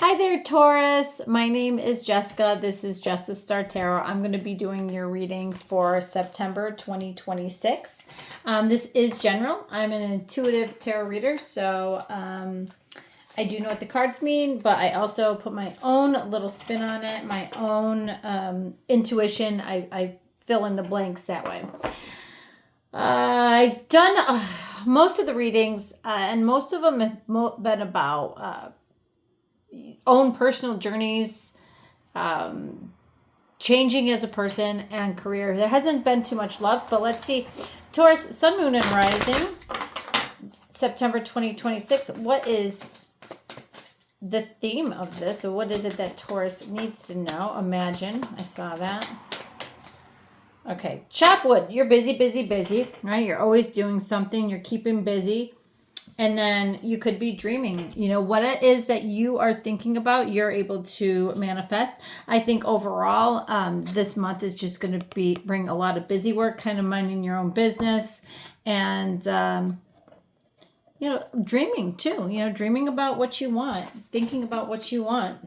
Hi there, Taurus. My name is Jessica. This is Jessica Star Tarot. I'm going to be doing your reading for September 2026. This is general. I'm an intuitive tarot reader, so I do know what the cards mean, but I also put my own little spin on it, my own intuition. I fill in the blanks that way. I've done most of the readings, and most of them have been about own personal journeys, changing as a person and career. There hasn't been too much love, but let's see. Taurus, Sun, Moon, and Rising, September 2026. What is the theme of this? Or what is it that Taurus needs to know? Imagine. I saw that. Okay. Chop wood. You're busy, busy, busy, right? You're always doing something. You're keeping busy. And then you could be dreaming, what it is that you are thinking about, you're able to manifest. I think overall, this month is just going to bring a lot of busy work, kind of minding your own business and, dreaming too, dreaming about what you want, thinking about what you want.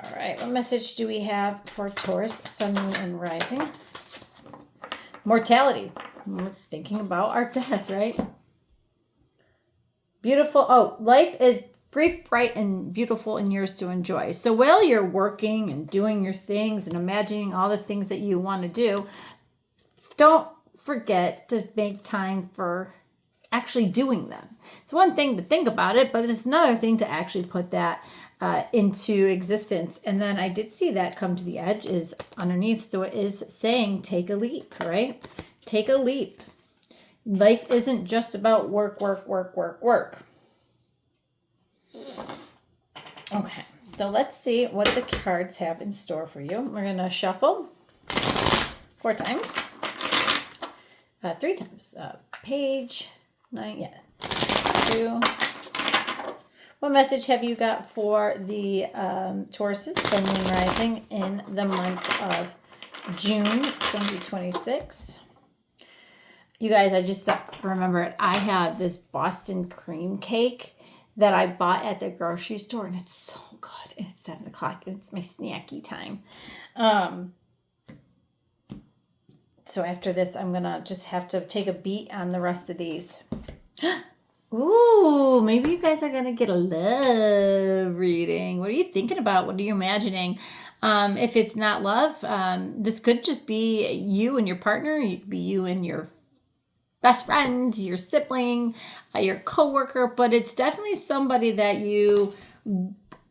All right. What message do we have for Taurus, Sun, Moon, and Rising? Mortality. We're thinking about our death, right? Beautiful. Oh, life is brief, bright, and beautiful and yours to enjoy. So while you're working and doing your things and imagining all the things that you want to do, don't forget to make time for actually doing them. It's one thing to think about it, but it's another thing to actually put that into existence. And then I did see that come to the edge is underneath. So it is saying, take a leap, right? Take a leap. Life isn't just about work, work, work, work, work. Okay, so let's see what the cards have in store for you. We're going to shuffle 4 times. 3 times. Page 9, yeah. 2. What message have you got for the Tauruses, Sun, Moon, Rising in the month of June 2026? You guys, I just remembered I have this Boston cream cake that I bought at the grocery store, and it's so good. And it's 7 o'clock, and it's my snacky time. So after this, I'm going to just have to take a beat on the rest of these. Ooh, maybe you guys are going to get a love reading. What are you thinking about? What are you imagining? If it's not love, this could just be you and your partner. It could be you and your best friend, your sibling, your coworker, but it's definitely somebody that you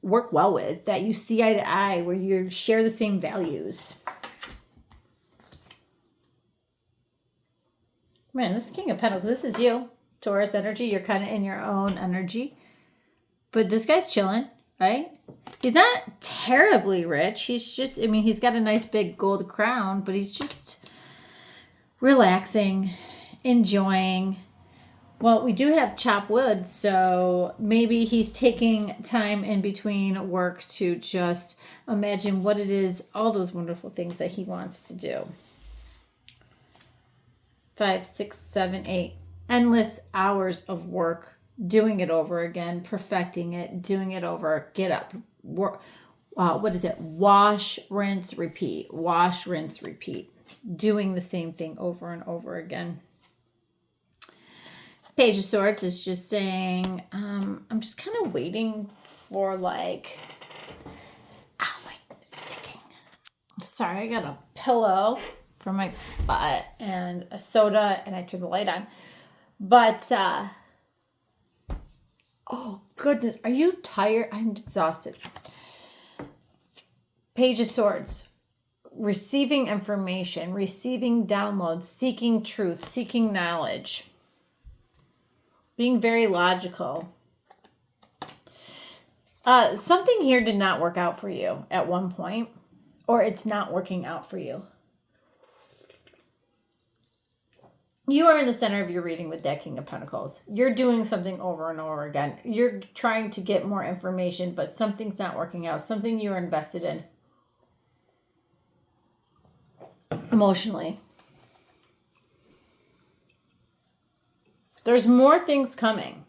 work well with, that you see eye to eye, where you share the same values. Man, this King of Pentacles, this is you, Taurus energy. You're kind of in your own energy, but this guy's chilling, right? He's not terribly rich. He's just, he's got a nice big gold crown, but he's just relaxing, enjoying. Well, we do have chop wood, so maybe he's taking time in between work to just imagine what it is, all those wonderful things that he wants to do. 5, 6, 7, 8. Endless hours of work, doing it over again, perfecting it, doing it over, get up, work. What is it? Wash, rinse, repeat. Wash, rinse, repeat. Doing the same thing over and over again. Page of Swords is just saying, I'm just kind of waiting for ow, my it's sticking. Sorry, I got a pillow for my butt and a soda, and I turned the light on. But, oh goodness, are you tired? I'm exhausted. Page of Swords. Receiving information, receiving downloads, seeking truth, seeking knowledge. Being very logical. Something here did not work out for you at one point, or it's not working out for you. You are in the center of your reading with that King of Pentacles. You're doing something over and over again. You're trying to get more information, but something's not working out. Something you're invested in emotionally. There's more things coming.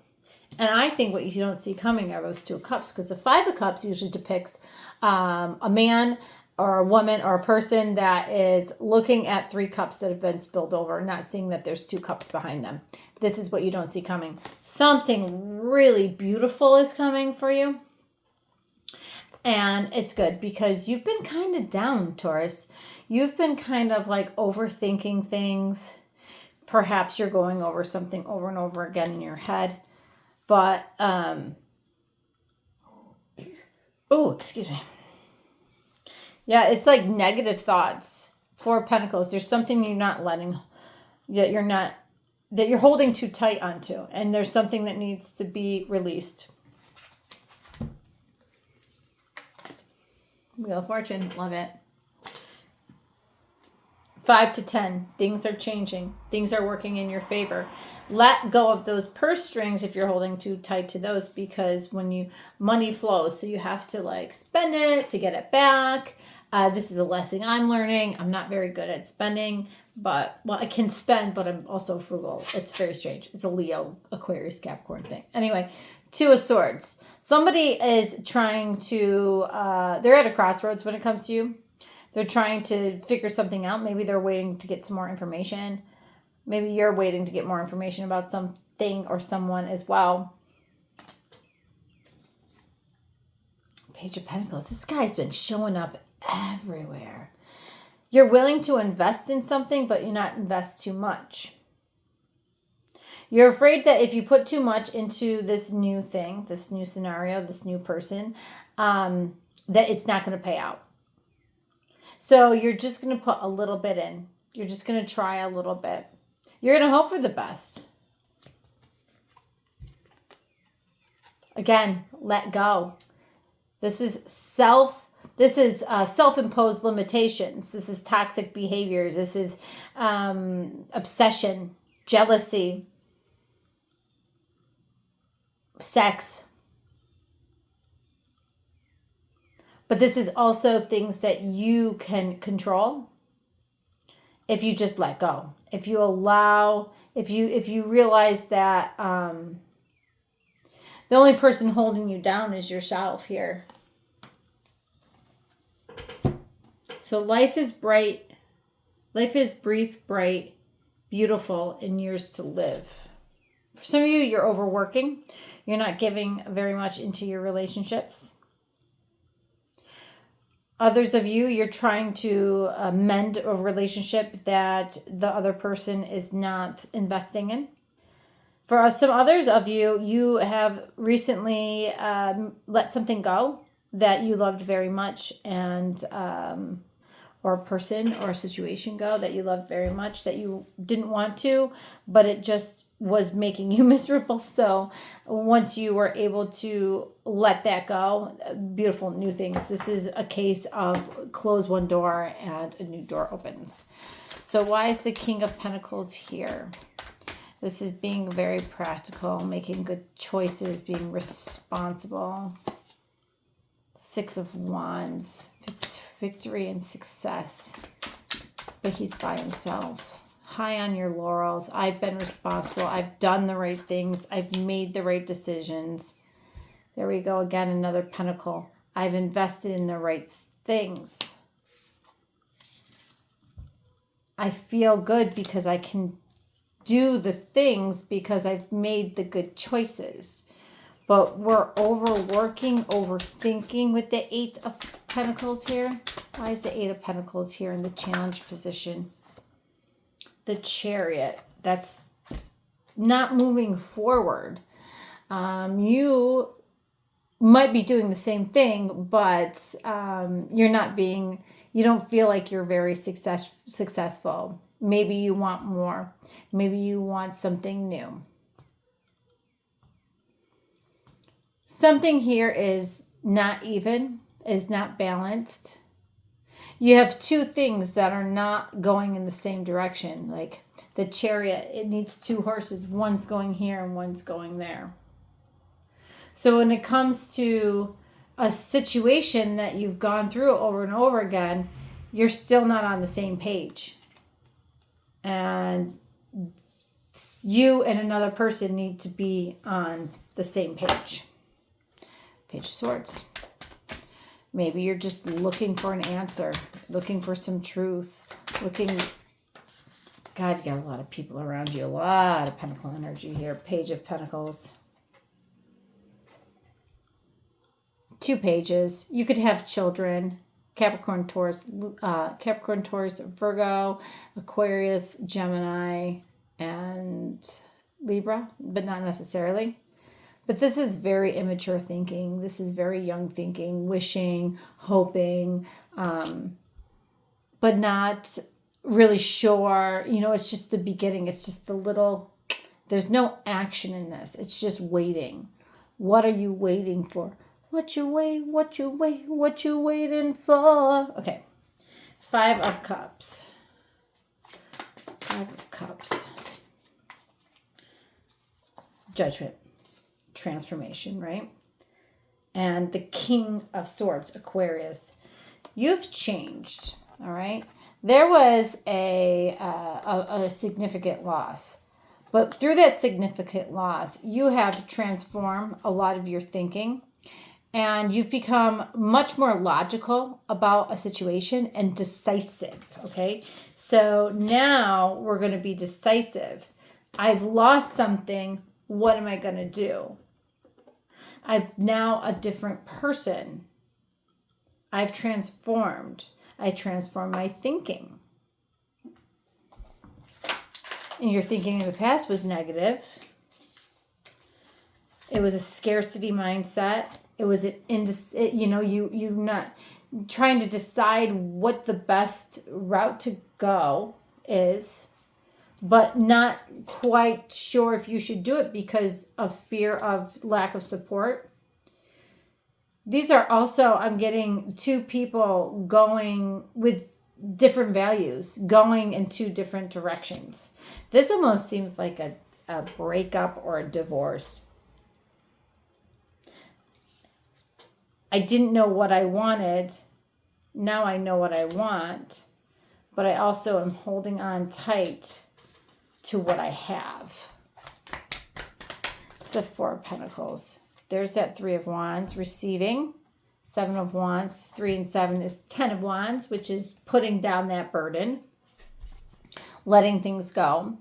And I think what you don't see coming are those 2 of Cups, because the 5 of Cups usually depicts a man or a woman or a person that is looking at 3 cups that have been spilled over, not seeing that there's 2 cups behind them. This is what you don't see coming. Something really beautiful is coming for you. And it's good because you've been kind of down, Taurus. You've been kind of like overthinking things. Perhaps you're going over something over and over again in your head. But, excuse me. Yeah, it's like negative thoughts. 4 of Pentacles. There's something you're not letting, that you're holding too tight onto. And there's something that needs to be released. Wheel of Fortune. Love it. 5 to 10. Things are changing. Things are working in your favor. Let go of those purse strings if you're holding too tight to those, because when money flows, so you have to like spend it to get it back. This is a lesson I'm learning. I'm not very good at spending, but I can spend, but I'm also frugal. It's very strange. It's a Leo, Aquarius, Capricorn thing. Anyway, 2 of Swords. Somebody is trying to, they're at a crossroads when it comes to you. They're trying to figure something out. Maybe they're waiting to get some more information. Maybe you're waiting to get more information about something or someone as well. Page of Pentacles. This guy's been showing up everywhere. You're willing to invest in something, but you're not invest too much. You're afraid that if you put too much into this new thing, this new scenario, this new person, that it's not going to pay out. So you're just going to put a little bit in. You're just going to try a little bit. You're going to hope for the best. Again, let go. This is self-imposed limitations. This is toxic behaviors. This is obsession, jealousy, sex. But this is also things that you can control if you just let go. If you allow, if you realize that the only person holding you down is yourself here. So life is bright. Life is brief, bright, beautiful, and yours to live. For some of you, you're overworking. You're not giving very much into your relationships. Others of you, you're trying to mend a relationship that the other person is not investing in. For some others of you, you have recently let something go that you loved very much, and or a person or a situation go that you loved very much that you didn't want to, but it just was making you miserable. So once you were able to let that go, beautiful new things. This is a case of close one door and a new door opens. So why is the King of Pentacles here? This is being very practical, making good choices, being responsible. 6 of Wands, victory and success. But he's by himself. High on your laurels. I've been responsible. I've done the right things. I've made the right decisions. There we go again, another pentacle. I've invested in the right things. I feel good because I can do the things because I've made the good choices. But we're overworking, overthinking with the 8 of Pentacles here. Why is the 8 of Pentacles here in the challenge position? The Chariot. That's not moving forward. You might be doing the same thing, but you don't feel like you're very successful. Maybe you want more. Maybe you want something new. Something here is not even, is not balanced. You have 2 things that are not going in the same direction. Like the Chariot, it needs 2 horses. One's going here and one's going there. So when it comes to a situation that you've gone through over and over again, you're still not on the same page. And you and another person need to be on the the same page. Page of Swords. Maybe you're just looking for an answer, looking for some truth, God, you got a lot of people around you, a lot of Pentacle energy here. Page of Pentacles. 2 pages. You could have children. Capricorn, Taurus, Virgo, Aquarius, Gemini, and Libra, but not necessarily. But this is very immature thinking. This is very young thinking, wishing, hoping, but not really sure. It's just the beginning. It's just the little, there's no action in this. It's just waiting. What are you waiting for? What you waiting for? Okay. 5 of Cups. 5 of Cups. Judgment. Transformation, right? And the King of Swords, Aquarius. You've changed, all right? There was a significant loss. But through that significant loss, you have transformed a lot of your thinking. And you've become much more logical about a situation and decisive, okay? So now we're going to be decisive. I've lost something. What am I going to do? I'm now a different person. I've transformed. I transformed my thinking. And your thinking in the past was negative. It was a scarcity mindset. It was you not trying to decide what the best route to go is, but not quite sure if you should do it because of fear of lack of support. These are also, I'm getting 2 people going with different values, going in 2 different directions. This almost seems like a breakup or a divorce. I didn't know what I wanted. Now I know what I want. But I also am holding on tight to what I have. The 4 of Pentacles. There's that 3 of Wands, receiving. 7 of Wands, 3 and 7 is 10 of Wands, which is putting down that burden. Letting things go.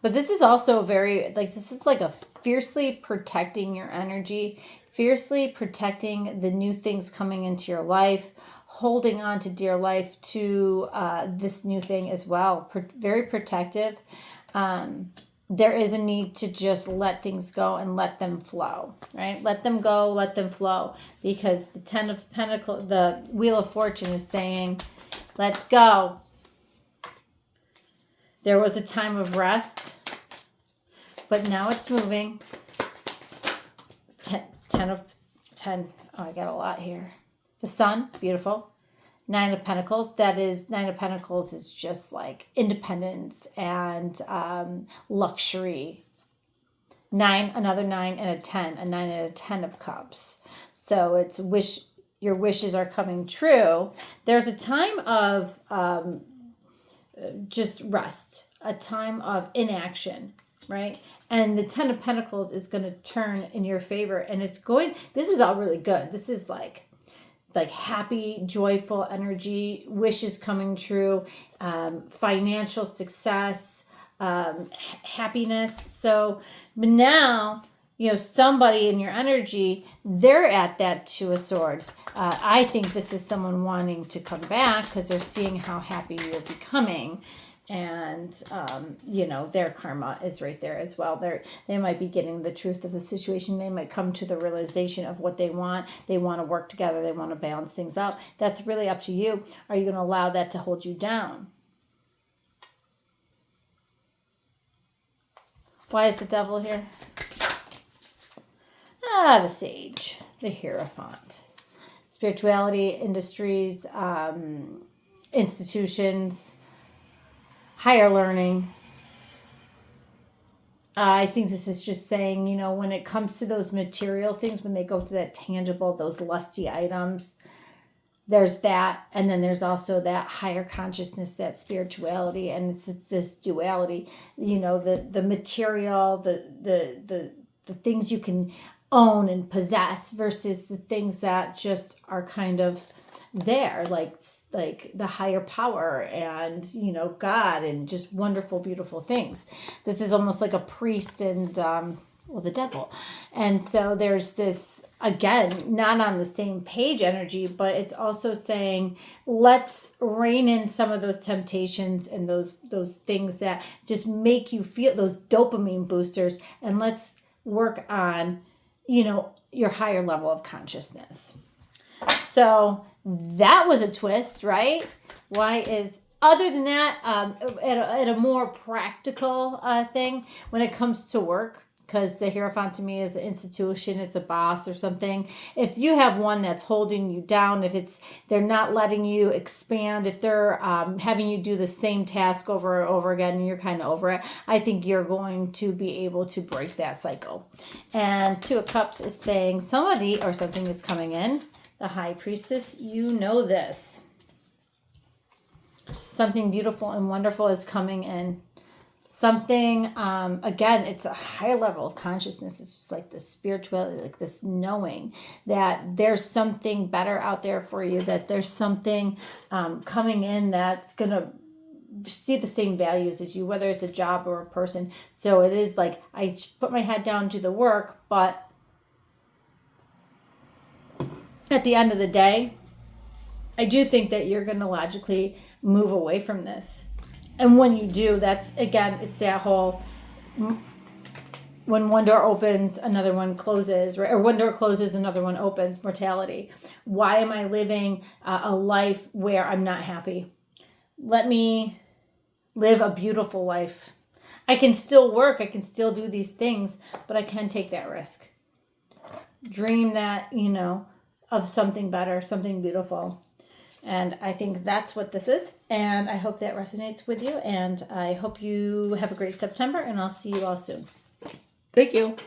But this is also this is like a fiercely protecting your energy, fiercely protecting the new things coming into your life, holding on to dear life to this new thing as well. Very protective. There is a need to just let things go and let them flow, right? Let them go, let them flow. Because the 10 of Pentacles, the Wheel of Fortune is saying, let's go. There was a time of rest, but now it's moving. 10. Oh, I got a lot here. The Sun, beautiful. 9 of Pentacles. 9 of Pentacles is just like independence and luxury. 9, another 9 and a 10. A 9 and a 10 of Cups. So it's your wishes are coming true. There's a time of just rest, a time of inaction, right? And the 10 of Pentacles is going to turn in your favor, and this is all really good. This is like happy, joyful energy, wishes coming true, financial success, happiness. So, but now, somebody in your energy, they're at that 2 of Swords. I think this is someone wanting to come back because they're seeing how happy you're becoming. And, their karma is right there as well. They might be getting the truth of the situation. They might come to the realization of what they want. They want to work together. They want to balance things out. That's really up to you. Are you going to allow that to hold you down? Why is the Devil here? The Sage, the Hierophant. Spirituality, industries, institutions, higher learning. I think this is just saying, when it comes to those material things, when they go to that tangible, those lusty items, there's that. And then there's also that higher consciousness, that spirituality. And it's this duality, the material, the the things you can own and possess versus the things that just are kind of there, like the higher power and, you know, God and just wonderful, beautiful things. This is almost like a priest and, well, the devil. And so there's this, again, not on the same page energy, but it's also saying, let's rein in some of those temptations and those things that just make you feel those dopamine boosters. And let's work on, you know, your higher level of consciousness. So that was a twist, right? Why is, other than that, at a more practical thing, when it comes to work, because the Hierophant to me is an institution, it's a boss or something. If you have one that's holding you down, if they're not letting you expand, if they're having you do the same task over and over again and you're kind of over it, I think you're going to be able to break that cycle. And Two of Cups is saying somebody or something is coming in. The High Priestess, you know this. Something beautiful and wonderful is coming in. Something, again, it's a higher level of consciousness. It's just like this spirituality, like this knowing that there's something better out there for you, that there's something coming in that's going to see the same values as you, whether it's a job or a person. So it is like, I put my head down to the work, but at the end of the day, I do think that you're going to logically move away from this. And when you do, that's, again, it's that whole, when one door opens, another one closes, right? Or one door closes, another one opens, mortality. Why am I living a life where I'm not happy? Let me live a beautiful life. I can still work, I can still do these things, but I can take that risk. Dream that, you know, of something better, something beautiful. And I think that's what this is. And I hope that resonates with you. And I hope you have a great September. And I'll see you all soon. Thank you.